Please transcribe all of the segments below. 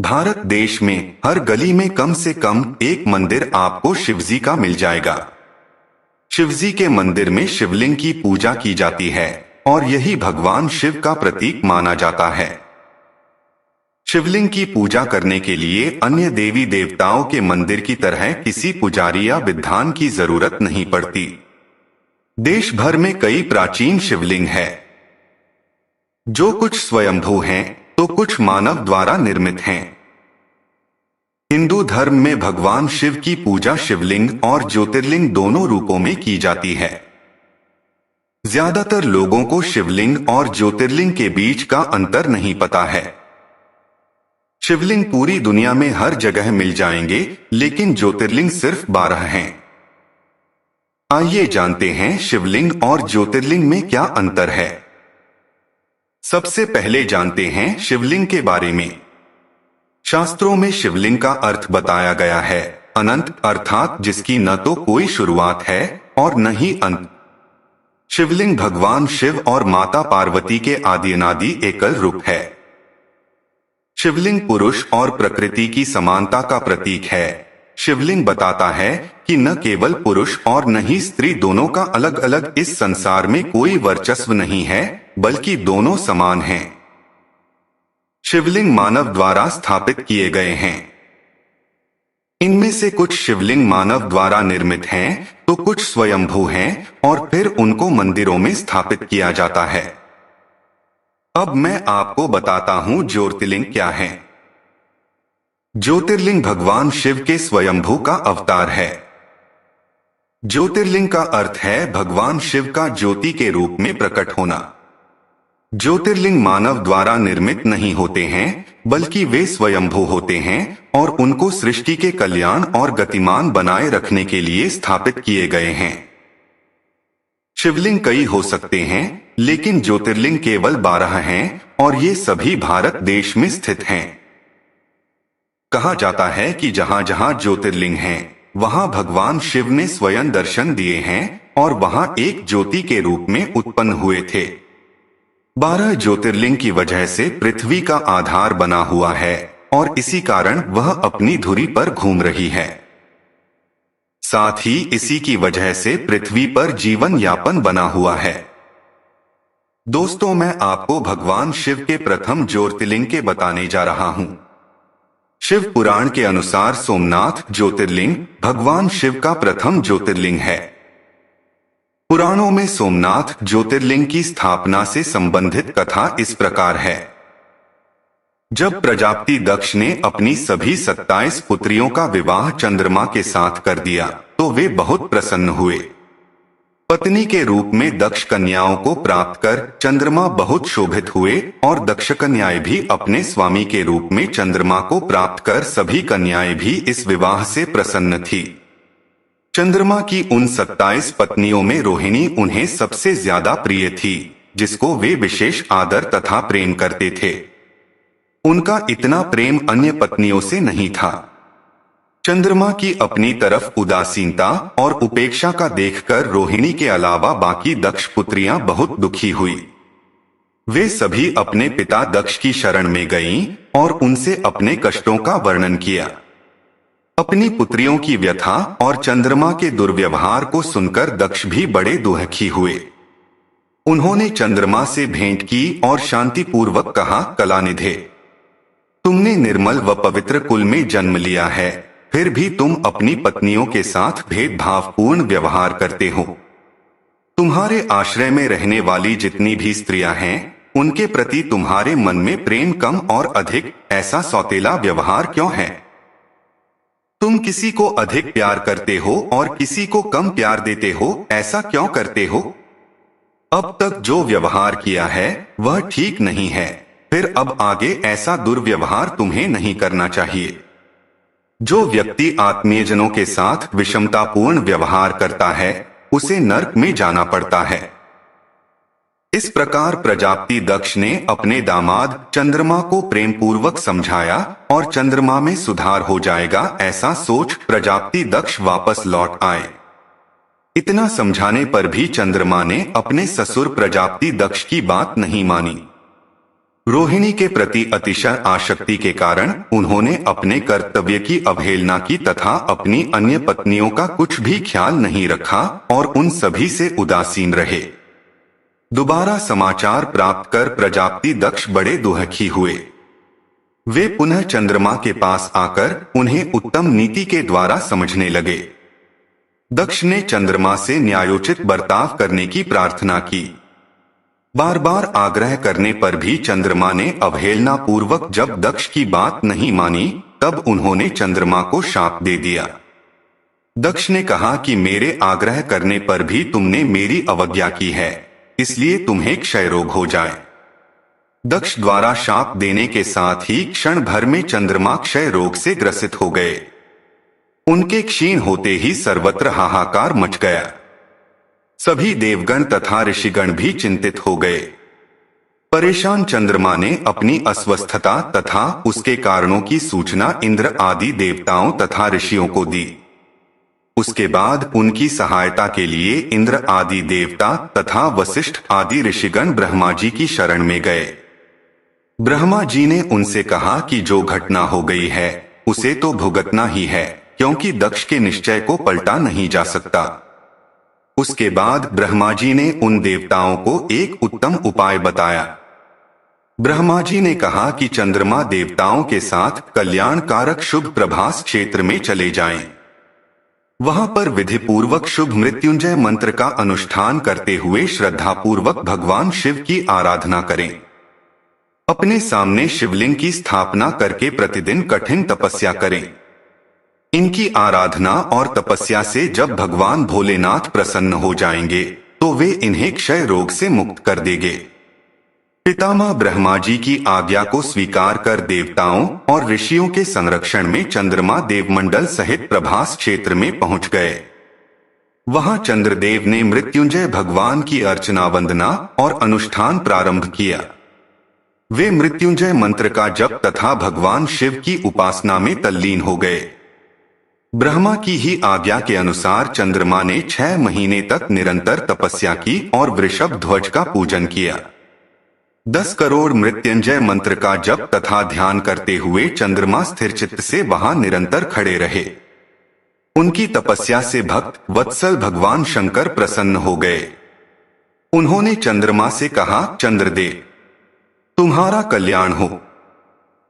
भारत देश में हर गली में कम से कम एक मंदिर आपको शिवजी का मिल जाएगा। शिवजी के मंदिर में शिवलिंग की पूजा की जाती है और यही भगवान शिव का प्रतीक माना जाता है। शिवलिंग की पूजा करने के लिए अन्य देवी देवताओं के मंदिर की तरह किसी पुजारी या विद्वान की जरूरत नहीं पड़ती। देश भर में कई प्राचीन शिवलिंग है, जो कुछ स्वयंभू हैं तो कुछ मानव द्वारा निर्मित हैं। हिंदू धर्म में भगवान शिव की पूजा शिवलिंग और ज्योतिर्लिंग दोनों रूपों में की जाती है। ज्यादातर लोगों को शिवलिंग और ज्योतिर्लिंग के बीच का अंतर नहीं पता है। शिवलिंग पूरी दुनिया में हर जगह मिल जाएंगे, लेकिन ज्योतिर्लिंग सिर्फ 12 हैं। आइए जानते हैं शिवलिंग और ज्योतिर्लिंग में क्या अंतर है। सबसे पहले जानते हैं शिवलिंग के बारे में। शास्त्रों में शिवलिंग का अर्थ बताया गया है अनंत, अर्थात जिसकी न तो कोई शुरुआत है और न ही अंत। शिवलिंग भगवान शिव और माता पार्वती के आदि अनादि एकल रूप है। शिवलिंग पुरुष और प्रकृति की समानता का प्रतीक है। शिवलिंग बताता है कि न केवल पुरुष और न ही स्त्री दोनों का अलग अलग इस संसार में कोई वर्चस्व नहीं है, बल्कि दोनों समान हैं। शिवलिंग मानव द्वारा स्थापित किए गए हैं। इनमें से कुछ शिवलिंग मानव द्वारा निर्मित हैं, तो कुछ स्वयंभू हैं और फिर उनको मंदिरों में स्थापित किया जाता है। अब मैं आपको बताता हूं ज्योतिर्लिंग क्या है। ज्योतिर्लिंग भगवान शिव के स्वयंभू का अवतार है। ज्योतिर्लिंग का अर्थ है भगवान शिव का ज्योति के रूप में प्रकट होना। ज्योतिर्लिंग मानव द्वारा निर्मित नहीं होते हैं, बल्कि वे स्वयंभू होते हैं और उनको सृष्टि के कल्याण और गतिमान बनाए रखने के लिए स्थापित किए गए हैं। शिवलिंग कई हो सकते हैं, लेकिन ज्योतिर्लिंग केवल 12 हैं और ये सभी भारत देश में स्थित हैं। कहा जाता है कि जहां जहां ज्योतिर्लिंग हैं, वहां भगवान शिव ने स्वयं दर्शन दिए हैं और वहां एक ज्योति के रूप में उत्पन्न हुए थे। 12 ज्योतिर्लिंग की वजह से पृथ्वी का आधार बना हुआ है और इसी कारण वह अपनी धुरी पर घूम रही है। साथ ही इसी की वजह से पृथ्वी पर जीवन यापन बना हुआ है। दोस्तों, मैं आपको भगवान शिव के प्रथम ज्योतिर्लिंग के बताने जा रहा हूं। शिव पुराण के अनुसार सोमनाथ ज्योतिर्लिंग भगवान शिव का प्रथम ज्योतिर्लिंग है। पुराणों में सोमनाथ ज्योतिर्लिंग की स्थापना से संबंधित कथा इस प्रकार है। जब प्रजापति दक्ष ने अपनी सभी 27 पुत्रियों का विवाह चंद्रमा के साथ कर दिया, तो वे बहुत प्रसन्न हुए। पत्नी के रूप में दक्ष कन्याओं को प्राप्त कर चंद्रमा बहुत शोभित हुए और दक्ष कन्याएं भी अपने स्वामी के रूप में चंद्रमा को प्राप्त कर सभी कन्याएं भी इस विवाह से प्रसन्न थी। चंद्रमा की उन 27 पत्नियों में रोहिणी उन्हें सबसे ज्यादा प्रिय थी, जिसको वे विशेष आदर तथा प्रेम करते थे। उनका इतना प्रेम अन्य पत्नियों से नहीं था। चंद्रमा की अपनी तरफ उदासीनता और उपेक्षा का देखकर रोहिणी के अलावा बाकी दक्ष पुत्रियां बहुत दुखी हुई। वे सभी अपने पिता दक्ष की शरण में गईं और उनसे अपने कष्टों का वर्णन किया। अपनी पुत्रियों की व्यथा और चंद्रमा के दुर्व्यवहार को सुनकर दक्ष भी बड़े दुखी हुए। उन्होंने चंद्रमा से भेंट की और शांतिपूर्वक कहा, कलानिधे, तुमने निर्मल व पवित्र कुल में जन्म लिया है, फिर भी तुम अपनी पत्नियों के साथ भेदभावपूर्ण व्यवहार करते हो। तुम्हारे आश्रय में रहने वाली जितनी भी स्त्रियां हैं, उनके प्रति तुम्हारे मन में प्रेम कम और अधिक, ऐसा सौतेला व्यवहार क्यों है? तुम किसी को अधिक प्यार करते हो और किसी को कम प्यार देते हो, ऐसा क्यों करते हो? अब तक जो व्यवहार किया है वह ठीक नहीं है, फिर अब आगे ऐसा दुर्व्यवहार तुम्हें नहीं करना चाहिए। जो व्यक्ति आत्मीयजनों के साथ विषमतापूर्ण व्यवहार करता है, उसे नरक में जाना पड़ता है। इस प्रकार प्रजापति दक्ष ने अपने दामाद चंद्रमा को प्रेम पूर्वक समझाया और चंद्रमा में सुधार हो जाएगा, ऐसा सोच प्रजापति दक्ष वापस लौट आए। इतना समझाने पर भी चंद्रमा ने अपने ससुर प्रजापति दक्ष की बात नहीं मानी। रोहिणी के प्रति अतिशय आसक्ति के कारण उन्होंने अपने कर्तव्य की अवहेलना की तथा अपनी अन्य पत्नियों का कुछ भी ख्याल नहीं रखा और उन सभी से उदासीन रहे। दोबारा समाचार प्राप्त कर प्रजापति दक्ष बड़े दुखी हुए। वे पुनः चंद्रमा के पास आकर उन्हें उत्तम नीति के द्वारा समझने लगे। दक्ष ने चंद्रमा से न्यायोचित बर्ताव करने की प्रार्थना की। बार बार आग्रह करने पर भी चंद्रमा ने अवहेलना पूर्वक जब दक्ष की बात नहीं मानी, तब उन्होंने चंद्रमा को शाप दे दिया। दक्ष ने कहा कि मेरे आग्रह करने पर भी तुमने मेरी अवज्ञा की है, इसलिए तुम्हें क्षय रोग हो जाए। दक्ष द्वारा शाप देने के साथ ही क्षण भर में चंद्रमा क्षय रोग से ग्रसित हो गए। उनके क्षीण होते ही सर्वत्र हाहाकार मच गया। सभी देवगण तथा ऋषिगण भी चिंतित हो गए। परेशान चंद्रमा ने अपनी अस्वस्थता तथा उसके कारणों की सूचना इंद्र आदि देवताओं तथा ऋषियों को दी। उसके बाद उनकी सहायता के लिए इंद्र आदि देवता तथा वशिष्ठ आदि ऋषिगण ब्रह्मा जी की शरण में गए। ब्रह्मा जी ने उनसे कहा कि जो घटना हो गई है उसे तो भुगतना ही है, क्योंकि दक्ष के निश्चय को पलटा नहीं जा सकता। उसके बाद ब्रह्मा जी ने उन देवताओं को एक उत्तम उपाय बताया। ब्रह्मा जी ने कहा कि चंद्रमा देवताओं के साथ कल्याणकारक शुभ प्रभास क्षेत्र में चले जाएं। वहां पर विधि पूर्वक शुभ मृत्युंजय मंत्र का अनुष्ठान करते हुए श्रद्धापूर्वक भगवान शिव की आराधना करें। अपने सामने शिवलिंग की स्थापना करके प्रतिदिन कठिन तपस्या करें। इनकी आराधना और तपस्या से जब भगवान भोलेनाथ प्रसन्न हो जाएंगे तो वे इन्हें क्षय रोग से मुक्त कर देंगे। पितामह ब्रह्मा जी की आज्ञा को स्वीकार कर देवताओं और ऋषियों के संरक्षण में चंद्रमा देवमंडल सहित प्रभास क्षेत्र में पहुंच गए। वहां चंद्रदेव ने मृत्युंजय भगवान की अर्चना वंदना और अनुष्ठान प्रारंभ किया। वे मृत्युंजय मंत्र का जप तथा भगवान शिव की उपासना में तल्लीन हो गए। ब्रह्मा की ही आज्ञा के अनुसार चंद्रमा ने 6 महीने तक निरंतर तपस्या की और वृषभ ध्वज का पूजन किया। 10 करोड़ मृत्युंजय मंत्र का जप तथा ध्यान करते हुए चंद्रमा स्थिर चित्त से वहां निरंतर खड़े रहे। उनकी तपस्या से भक्त वत्सल भगवान शंकर प्रसन्न हो गए। उन्होंने चंद्रमा से कहा, चंद्रदेव, तुम्हारा कल्याण हो।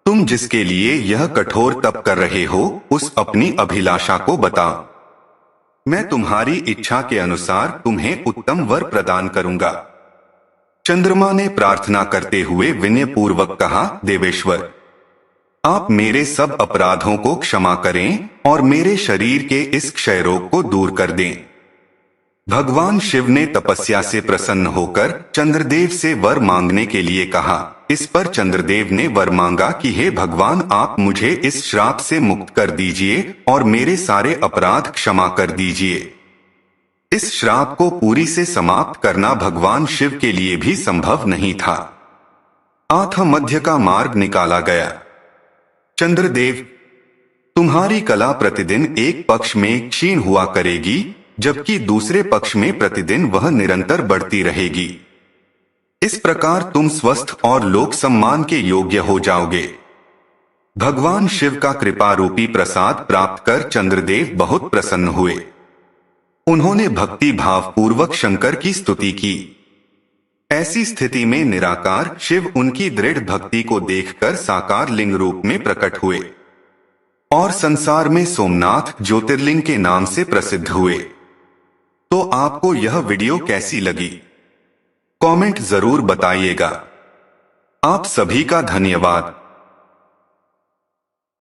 तुम जिसके लिए यह कठोर तप कर रहे हो उस अपनी अभिलाषा को बताओ। मैं तुम्हारी इच्छा के अनुसार तुम्हें उत्तम वर प्रदान करूंगा। चंद्रमा ने प्रार्थना करते हुए विनय पूर्वक कहा, देवेश्वर, आप मेरे सब अपराधों को क्षमा करें और मेरे शरीर के इस क्षय रोग को दूर कर दें। भगवान शिव ने तपस्या से प्रसन्न होकर चंद्रदेव से वर मांगने के लिए कहा। इस पर चंद्रदेव ने वर मांगा कि हे भगवान, आप मुझे इस श्राप से मुक्त कर दीजिए और मेरे सारे अपराध क्षमा कर दीजिए। इस श्राप को पूरी से समाप्त करना भगवान शिव के लिए भी संभव नहीं था। आठ मध्य का मार्ग निकाला गया। चंद्रदेव, तुम्हारी कला प्रतिदिन एक पक्ष में क्षीण हुआ करेगी, जबकि दूसरे पक्ष में प्रतिदिन वह निरंतर बढ़ती रहेगी। इस प्रकार तुम स्वस्थ और लोक सम्मान के योग्य हो जाओगे। भगवान शिव का कृपा रूपी प्रसाद प्राप्त कर चंद्रदेव बहुत प्रसन्न हुए। उन्होंने भक्ति भाव पूर्वक शंकर की स्तुति की। ऐसी स्थिति में निराकार शिव उनकी दृढ़ भक्ति को देखकर साकार लिंग रूप में प्रकट हुए और संसार में सोमनाथ ज्योतिर्लिंग के नाम से प्रसिद्ध हुए। तो आपको यह वीडियो कैसी लगी? कमेंट जरूर बताइएगा। आप सभी का धन्यवाद।